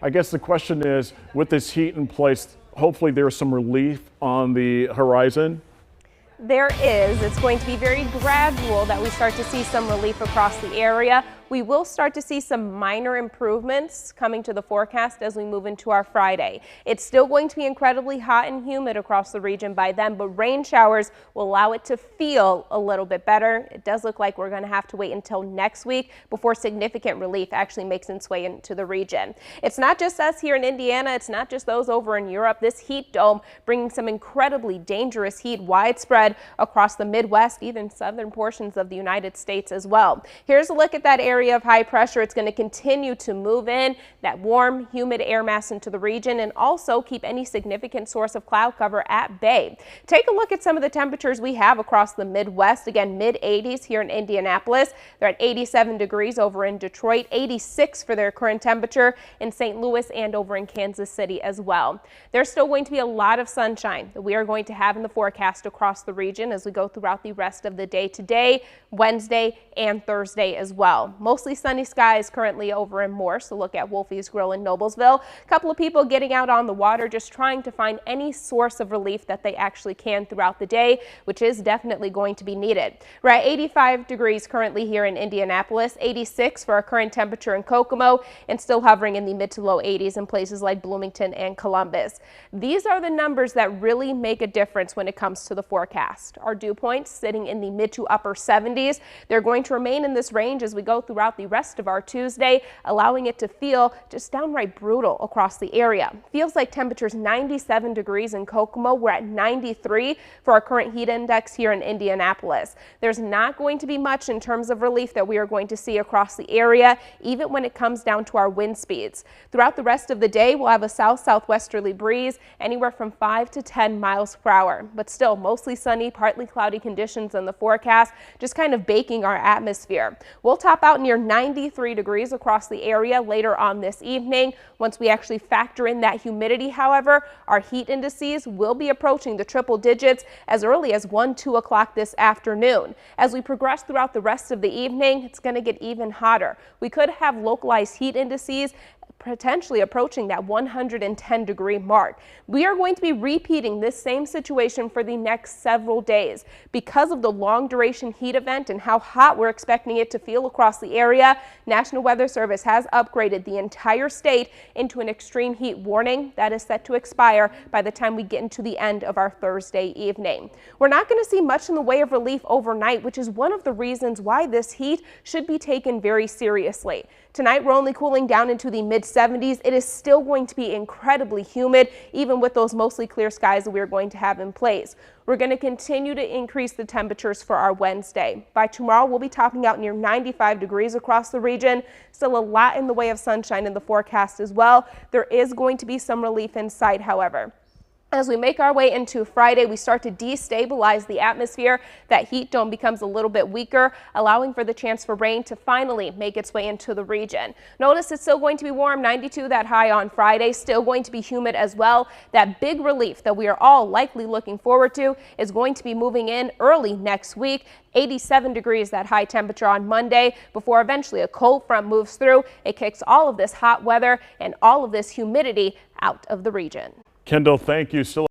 I guess the question is, with this heat in place, hopefully there's some relief on the horizon. There is. It's going to be very gradual that we start to see some relief across the area. We will start to see some minor improvements coming to the forecast as we move into our Friday. It's still going to be incredibly hot and humid across the region by then, but rain showers will allow it to feel a little bit better. It does look like we're going to have to wait until next week before significant relief actually makes its way into the region. It's not just us here in Indiana. It's not just those over in Europe. This heat dome bringing some incredibly dangerous heat widespread across the Midwest, even southern portions of the United States as well. Here's a look at that area of high pressure. It's going to continue to move in that warm, humid air mass into the region and also keep any significant source of cloud cover at bay. Take a look at some of the temperatures we have across the Midwest. Again, mid 80s here in Indianapolis. They're at 87 degrees over in Detroit, 86 for their current temperature in St. Louis and over in Kansas City as well. There's still going to be a lot of sunshine that we are going to have in the forecast across the region as we go throughout the rest of the day today, Wednesday, and Thursday as well. Mostly sunny skies currently over in Morse. So look at Wolfie's Grill in Noblesville. A couple of people getting out on the water, just trying to find any source of relief that they actually can throughout the day, which is definitely going to be needed. We're at 85 degrees currently here in Indianapolis, 86 for our current temperature in Kokomo, and still hovering in the mid to low 80s in places like Bloomington and Columbus. These are the numbers that really make a difference when it comes to the forecast. Our dew points sitting in the mid to upper 70s. They're going to remain in this range as we go throughout the rest of our Tuesday, allowing it to feel just downright brutal across the area. Feels like temperatures 97 degrees in Kokomo. We're at 93 for our current heat index here in Indianapolis. There's not going to be much in terms of relief that we are going to see across the area, even when it comes down to our wind speeds. Throughout the rest of the day, we'll have a south-southwesterly breeze anywhere from 5 to 10 miles per hour, but still mostly sunny, partly cloudy conditions in the forecast, just kind of baking our atmosphere. We'll top out near 93 degrees across the area later on this evening. Once we actually factor in that humidity, however, our heat indices will be approaching the triple digits as early as 1-2 o'clock this afternoon. As we progress throughout the rest of the evening, it's going to get even hotter. We could have localized heat indices potentially approaching that 110-degree mark. We are going to be repeating this same situation for the next several days. Because of the long duration heat event and how hot we're expecting it to feel across the area, National Weather Service has upgraded the entire state into an extreme heat warning that is set to expire by the time we get into the end of our Thursday evening. We're not going to see much in the way of relief overnight, which is one of the reasons why this heat should be taken very seriously. Tonight, we're only cooling down into the mid-70s. It is still going to be incredibly humid, even with those mostly clear skies that we're going to have in place. We're going to continue to increase the temperatures for our Wednesday. By tomorrow, we'll be topping out near 95 degrees across the region. Still a lot in the way of sunshine in the forecast as well. There is going to be some relief in sight, however. As we make our way into Friday, we start to destabilize the atmosphere. That heat dome becomes a little bit weaker, allowing for the chance for rain to finally make its way into the region. Notice it's still going to be warm, 92 that high on Friday, still going to be humid as well. That big relief that we are all likely looking forward to is going to be moving in early next week. 87 degrees that high temperature on Monday before eventually a cold front moves through. It kicks all of this hot weather and all of this humidity out of the region. Kendall, thank you. Still